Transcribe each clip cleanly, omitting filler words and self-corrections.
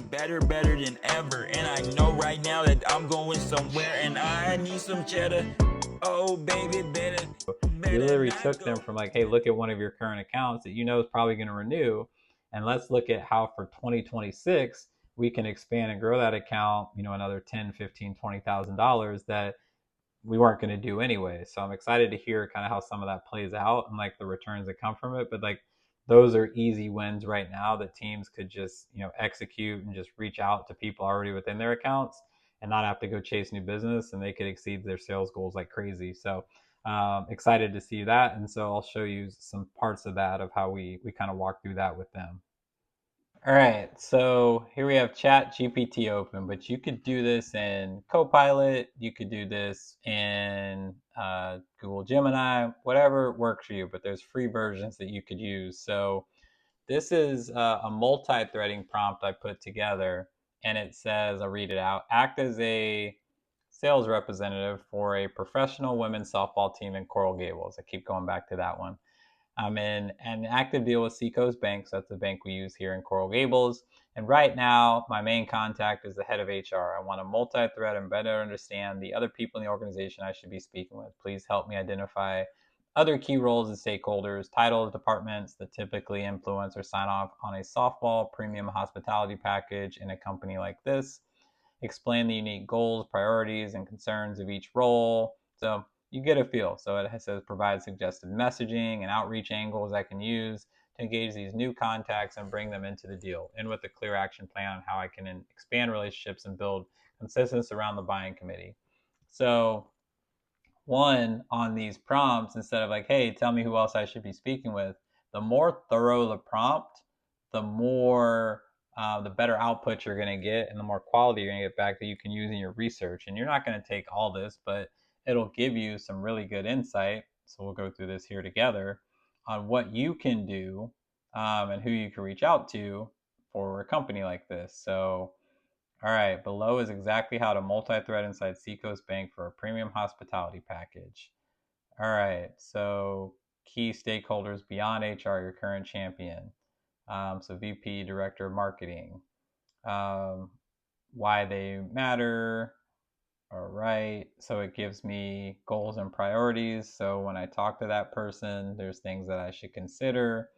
better than ever. And I know right now that I'm going somewhere and I need some cheddar. Oh, baby, We better literally not took go. them from like, hey, look at one of your current accounts that you know is probably going to renew, and let's look at how for 2026 we can expand and grow that account, another 10, 15, $20,000 that we weren't going to do anyway. So I'm excited to hear kind of how some of that plays out and like the returns that come from it. But like those are easy wins right now that teams could just, execute and just reach out to people already within their accounts and not have to go chase new business, and they could exceed their sales goals like crazy. So excited to see that. And so I'll show you some parts of that of how we kind of walk through that with them. All right, so here we have Chat GPT open, but you could do this in Copilot. You could do this in Google Gemini, whatever works for you. But there's free versions that you could use. So this is a multi-threading prompt I put together, and it says, I'll read it out: act as a sales representative for a professional women's softball team in Coral Gables. I keep going back to that one. I'm in an active deal with Seacoast Bank, so that's the bank we use here in Coral Gables. And right now, my main contact is the head of HR. I want to multi-thread and better understand the other people in the organization I should be speaking with. Please help me identify other key roles and stakeholders, titles, departments that typically influence or sign off on a softball premium hospitality package in a company like this. Explain the unique goals, priorities, and concerns of each role. So you get a feel. So it says provide suggested messaging and outreach angles I can use to engage these new contacts and bring them into the deal, and with a clear action plan on how I can expand relationships and build consensus around the buying committee. So one, on these prompts, instead of like, hey, tell me who else I should be speaking with, the more thorough the prompt, the better output you're going to get, and the more quality you're going to get back that you can use in your research. And you're not going to take all this, but it'll give you some really good insight. So we'll go through this here together on what you can do, and who you can reach out to for a company like this. So all right, below is exactly how to multi-thread inside Seacoast Bank for a premium hospitality package. All right, so key stakeholders beyond HR, your current champion. So VP, Director of Marketing, um, why they matter. All right, so it gives me goals and priorities. So when I talk to that person, there's things that I should consider: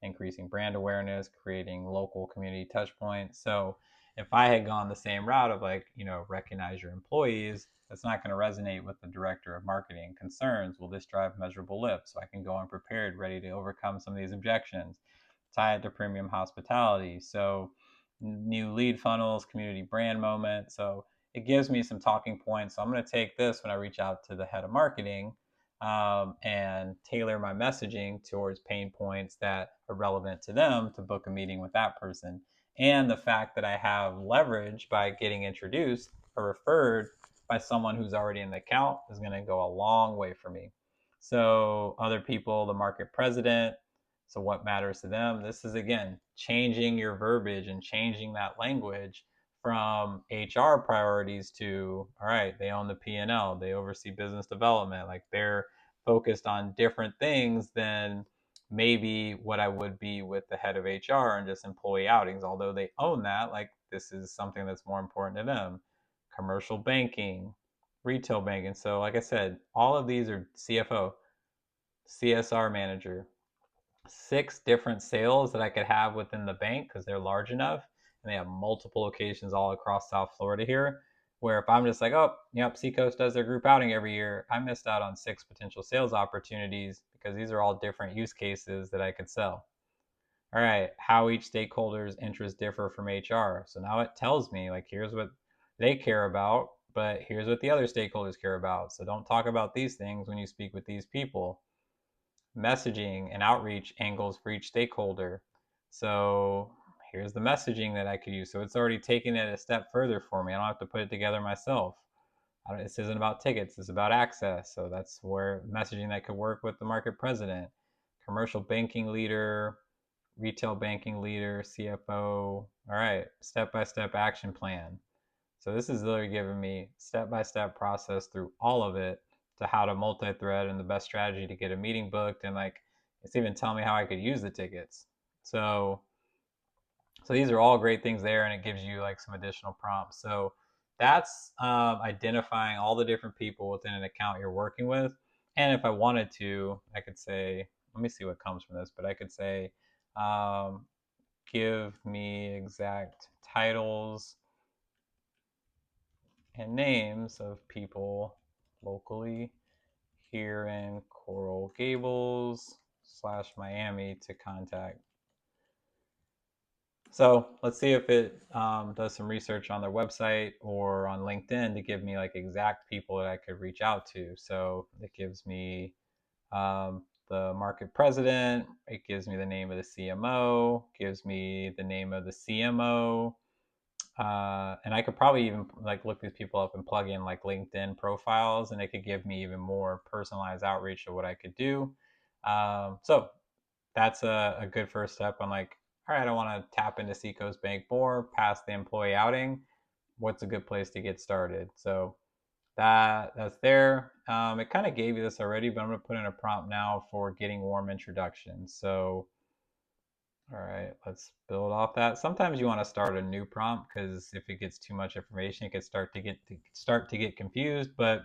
increasing brand awareness, creating local community touch points. So if I had gone the same route of like, recognize your employees, that's not going to resonate with the director of marketing. Concerns: will this drive measurable lift? So I can go unprepared, ready to overcome some of these objections. Tie it to premium hospitality. So new lead funnels, community brand moment. So it gives me some talking points. So I'm going to take this when I reach out to the head of marketing, and tailor my messaging towards pain points that are relevant to them to book a meeting with that person. And the fact that I have leverage by getting introduced or referred by someone who's already in the account is going to go a long way for me. So other people, the market president, so what matters to them? This is, again, changing your verbiage and changing that language from HR priorities to, all right, they own the P&L, they oversee business development, like they're focused on different things than maybe what I would be with the head of HR and just employee outings. Although they own that, like this is something that's more important to them. Commercial banking, retail banking. So like I said, all of these are CFO, CSR manager, 6 different sales that I could have within the bank because they're large enough and they have multiple locations all across South Florida here. Where if I'm just like, oh, yep, Seacoast does their group outing every year, I missed out on 6 potential sales opportunities because these are all different use cases that I could sell. All right, how each stakeholder's interests differ from HR. So now it tells me, like, here's what they care about, but here's what the other stakeholders care about. So don't talk about these things when you speak with these people. Messaging and outreach angles for each stakeholder. So here's the messaging that I could use. So it's already taking it a step further for me. I don't have to put it together myself. This isn't about tickets, it's about access. So that's where messaging that could work with the market president, commercial banking leader, retail banking leader, CFO. All right, step-by-step action plan. So this is literally giving me step-by-step process through all of it to how to multi-thread and the best strategy to get a meeting booked, and like it's even telling me how I could use the tickets. So So these are all great things there, and it gives you like some additional prompts. So that's identifying all the different people within an account you're working with. And if I wanted to, I could say, let me see what comes from this, but I could say, um, give me exact titles and names of people locally here in Coral Gables / Miami to contact. So let's see if it does some research on their website or on LinkedIn to give me like exact people that I could reach out to. So it gives me the market president, it gives me the name of the CMO, gives me the name of the CMO, and I could probably even like look these people up and plug in like LinkedIn profiles, and it could give me even more personalized outreach of what I could do. So that's a good first step on like, all right, I want to tap into Seacoast Bank more past the employee outing. What's a good place to get started? So that's there. It kind of gave you this already, but I'm going to put in a prompt now for getting warm introductions. So all right, let's build off that. Sometimes you want to start a new prompt because if it gets too much information, it could start to get confused. But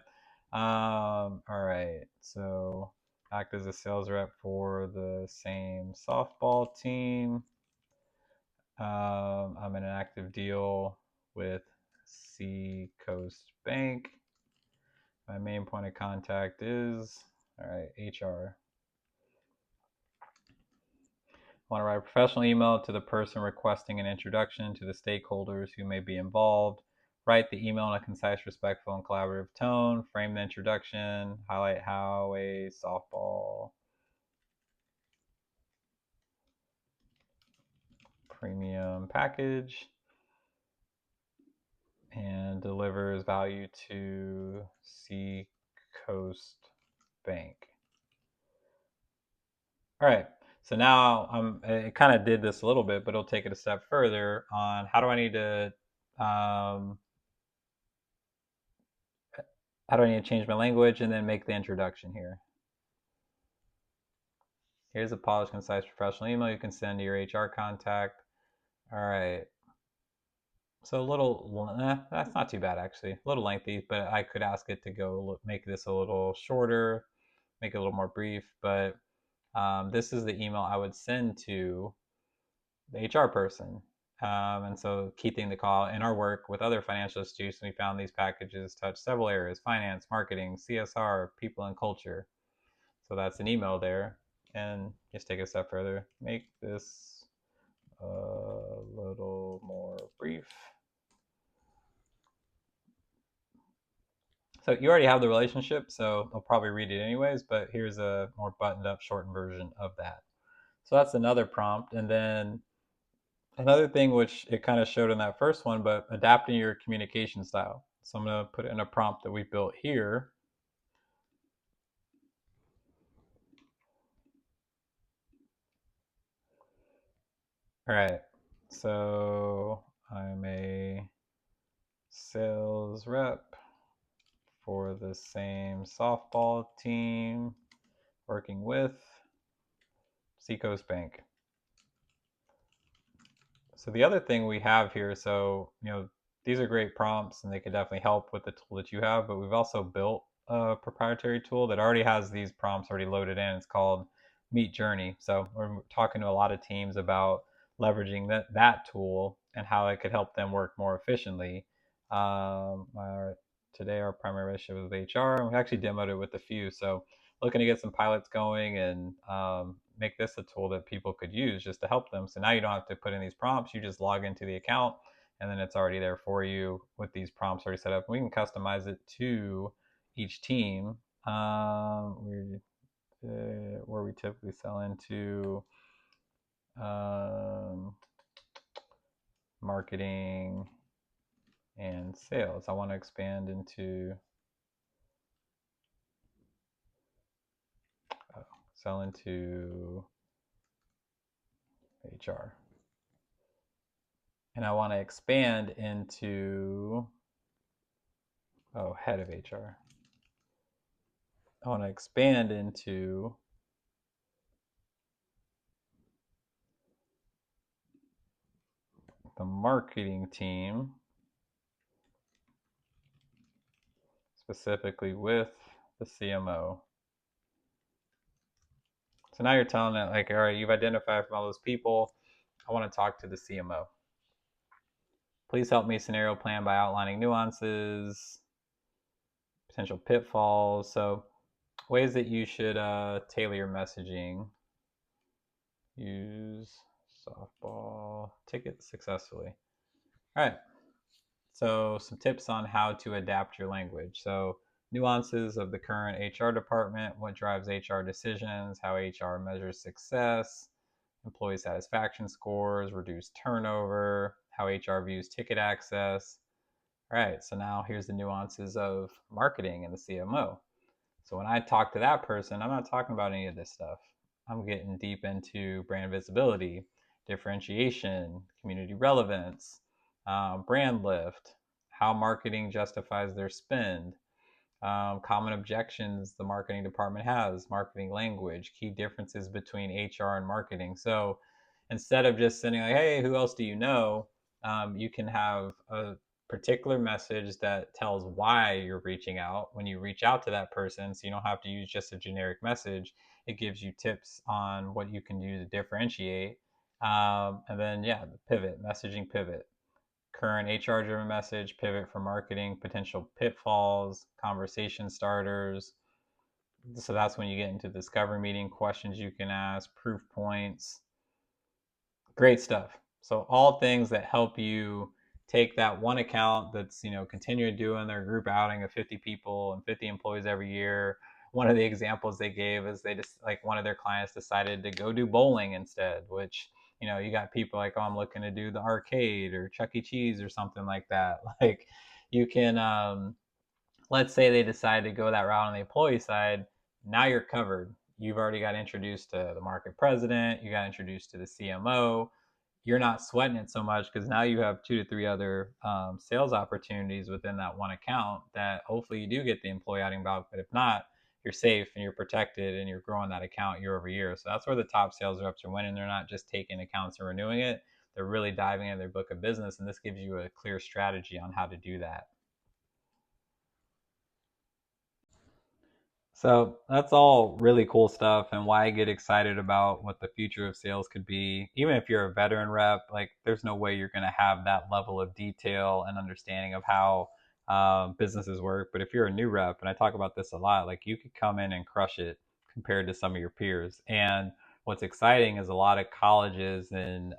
all right, so act as a sales rep for the same softball team. I'm in an active deal with Seacoast Bank. My main point of contact is all right, HR. I want to write a professional email to the person requesting an introduction to the stakeholders who may be involved. Write the email in a concise, respectful, and collaborative tone. Frame the introduction. Highlight how a softball premium package and delivers value to Seacoast Bank. All right. So now it kind of did this a little bit, but it'll take it a step further on how do I need to um, how do I need to change my language and then make the introduction here. Here's a polished, concise, professional email you can send to your HR contact. All right. So a little, that's not too bad actually. A little lengthy, but I could ask it to go make this a little shorter, make it a little more brief. But this is the email I would send to the HR person. And so, key thing to call in our work with other financial institutions, we found these packages touch several areas: finance, marketing, CSR, people, and culture. So that's an email there. And just take it a step further. Make this a little more brief. So you already have the relationship, so they'll probably read it anyways, but here's a more buttoned up, shortened version of that. So that's another prompt. And then another thing which it kind of showed in that first one, but adapting your communication style. So I'm going to put it in a prompt that we built here. All right. So I'm a sales rep for the same softball team working with Seacoast Bank. So the other thing we have here, so these are great prompts and they can definitely help with the tool that you have, but we've also built a proprietary tool that already has these prompts already loaded in. It's called Meet Journey. So we're talking to a lot of teams about leveraging that tool and how it could help them work more efficiently. Today our primary relationship is with HR, and we actually demoed it with a few. So looking to get some pilots going and make this a tool that people could use just to help them. So now you don't have to put in these prompts. You just log into the account and then it's already there for you with these prompts already set up. We can customize it to each team. Where we typically sell into marketing and sales. I want to expand into sell into HR. And I want to expand into head of HR. I want to expand into the marketing team, specifically with the CMO. So now you're telling it, like, all right, you've identified from all those people, I want to talk to the CMO. Please help me scenario plan by outlining nuances, potential pitfalls. So ways that you should tailor your messaging. Use softball ticket successfully. All right. So some tips on how to adapt your language. So nuances of the current HR department, what drives HR decisions, how HR measures success, employee satisfaction scores, reduced turnover, how HR views ticket access. All right, so now here's the nuances of marketing and the CMO. So when I talk to that person, I'm not talking about any of this stuff. I'm getting deep into brand visibility, differentiation, community relevance, brand lift, how marketing justifies their spend, common objections the marketing department has, marketing language, key differences between HR and marketing. So instead of just sending like, hey, who else do you know? You can have a particular message that tells why you're reaching out when you reach out to that person. So you don't have to use just a generic message. It gives you tips on what you can do to differentiate. And then, yeah, the pivot, messaging pivot, current HR driven message, pivot for marketing, potential pitfalls, conversation starters. So that's when you get into discovery meeting, questions you can ask, proof points. Great stuff. So all things that help you take that one account that's, continuing doing their group outing of 50 people and 50 employees every year. One of the examples they gave is they just like one of their clients decided to go do bowling instead, which, you got people like, oh, I'm looking to do the arcade or Chuck E. Cheese or something like that. Like you can, let's say they decide to go that route on the employee side. Now you're covered. You've already got introduced to the market president. You got introduced to the CMO. You're not sweating it so much because now you have 2 to 3 other sales opportunities within that one account that hopefully you do get the employee outing about. But if not, you're safe and you're protected and you're growing that account year over year. So that's where the top sales reps are winning. They're not just taking accounts and renewing it. They're really diving into their book of business. And this gives you a clear strategy on how to do that. So that's all really cool stuff and why I get excited about what the future of sales could be. Even if you're a veteran rep, like there's no way you're going to have that level of detail and understanding of how businesses work. But if you're a new rep, and I talk about this a lot, like you could come in and crush it compared to some of your peers. And what's exciting is a lot of colleges and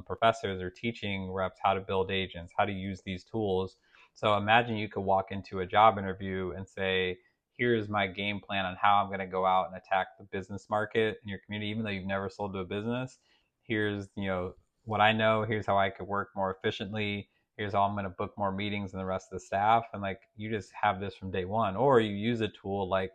professors are teaching reps how to build agents, how to use these tools. So imagine you could walk into a job interview and say, here's my game plan on how I'm going to go out and attack the business market in your community, even though you've never sold to a business. Here's, what I know. Here's how I could work more efficiently. Here's how I'm going to book more meetings than the rest of the staff. And like, you just have this from day one, or you use a tool like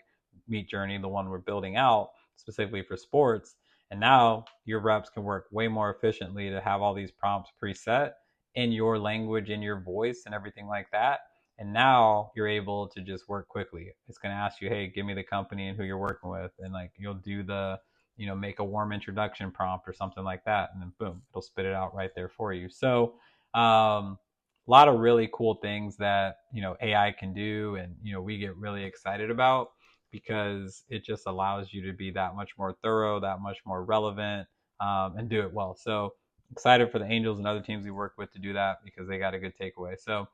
Meet Journey, the one we're building out specifically for sports. And now your reps can work way more efficiently to have all these prompts preset in your language, in your voice, and everything like that. And now you're able to just work quickly. It's going to ask you, hey, give me the company and who you're working with. And like, you'll do the, make a warm introduction prompt or something like that. And then boom, it'll spit it out right there for you. So, a lot of really cool things that, AI can do. And, we get really excited about because it just allows you to be that much more thorough, that much more relevant, and do it well. So excited for the Angels and other teams we work with to do that because they got a good takeaway. So,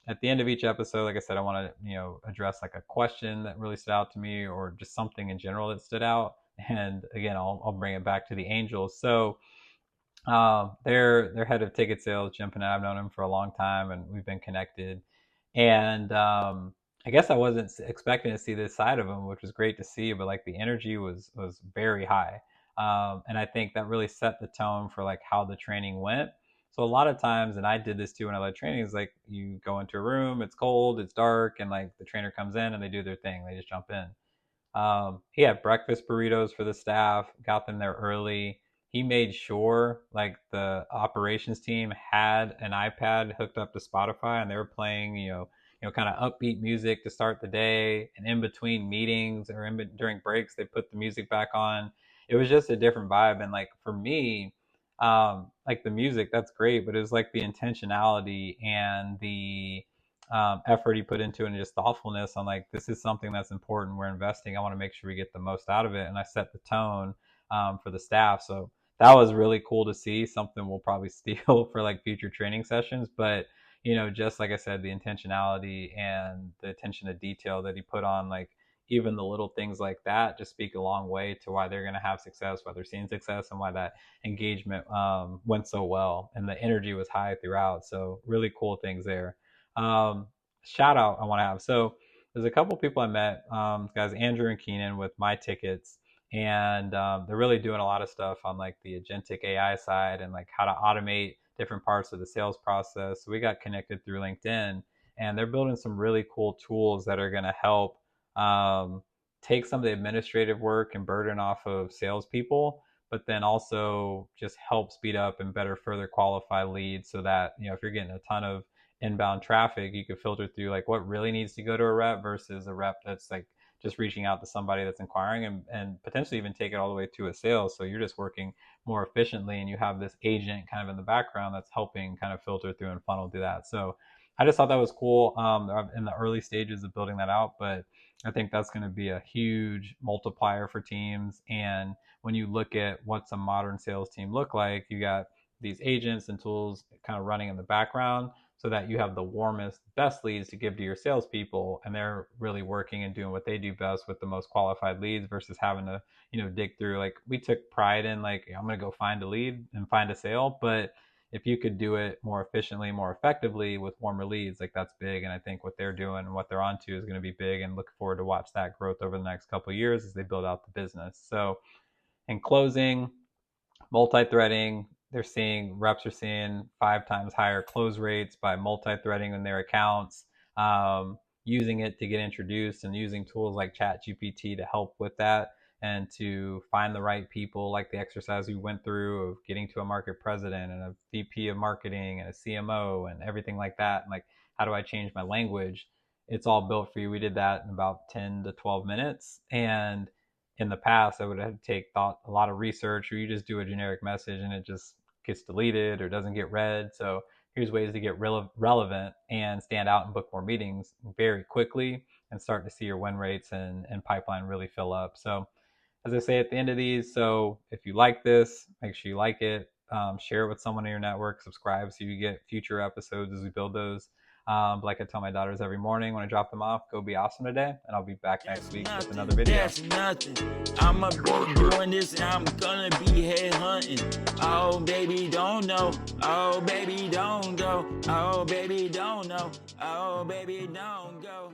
at the end of each episode, like I said, I want to, address like a question that really stood out to me or just something in general that stood out. And again, I'll bring it back to the Angels. So their head of ticket sales, Jim Panetta, I've known him for a long time and we've been connected. And I guess I wasn't expecting to see this side of him, which was great to see, but like the energy was very high. And I think that really set the tone for like how the training went. So a lot of times, and I did this too when I led trainings, like you go into a room, it's cold, it's dark, and like the trainer comes in and they do their thing, they just jump in. He had breakfast burritos for the staff, got them there early. He made sure like the operations team had an iPad hooked up to Spotify and they were playing, kind of upbeat music to start the day. And in between meetings or during breaks, they put the music back on. It was just a different vibe. And like for me, like the music, that's great, but it was like the intentionality and the effort he put into it, and just thoughtfulness on like, this is something that's important. We're investing. I want to make sure we get the most out of it. And I set the tone for the staff. So that was really cool to see. Something we'll probably steal for like future training sessions. But, you know, just like I said, the intentionality and the attention to detail that he put on, like, even the little things like that just speak a long way to why they're going to have success, why they're seeing success, and why that engagement went so well. And the energy was high throughout. So really cool things there. Um, Shout out I want to have. So there's a couple people I met, guys, Andrew and Keenan with My Tickets, and they're really doing a lot of stuff on like the agentic AI side and like how to automate different parts of the sales process. So we got connected through LinkedIn, and they're building some really cool tools that are going to help um, take some of the administrative work and burden off of salespeople, but then also just help speed up and better further qualify leads, so that, you know, if you're getting a ton of inbound traffic, you could filter through like what really needs to go to a rep versus a rep that's like just reaching out to somebody that's inquiring, and potentially even take it all the way to a sale. So you're just working more efficiently, and you have this agent kind of in the background that's helping kind of filter through and funnel through that. So I just thought that was cool. I'm in the early stages of building that out, but I think that's going to be a huge multiplier for teams. And when you look at what's a modern sales team look like, you got these agents and tools kind of running in the background, so that you have the warmest, best leads to give to your salespeople, and they're really working and doing what they do best with the most qualified leads, versus having to, you know, dig through. Like, we took pride in like, I'm going to go find a lead and find a sale, but if you could do it more efficiently, more effectively with warmer leads, like, that's big. And I think what they're doing and what they're onto is going to be big, and look forward to watch that growth over the next couple of years as they build out the business. So in closing, multi-threading, they're seeing, reps are seeing 5 times higher close rates by multi-threading in their accounts, using it to get introduced, and using tools like ChatGPT to help with that, and to find the right people, like the exercise we went through of getting to a market president and a VP of marketing and a CMO and everything like that. And like, how do I change my language? It's all built for you. We did that in about 10 to 12 minutes. And in the past, I would have to take a lot of research, or you just do a generic message and it just gets deleted or doesn't get read. So here's ways to get relevant and stand out and book more meetings very quickly, and start to see your win rates and pipeline really fill up. So as I say at the end of these, so if you like this, make sure you like it, share it with someone in your network, subscribe so you get future episodes as we build those. Like I tell my daughters every morning when I drop them off, go be awesome today, and I'll be back next week with another video. That's nothing. I'ma be doing this, and I'm gonna be head hunting. Oh, baby, don't know. Oh, baby, don't go. Oh, baby, don't know. Oh, baby, don't go.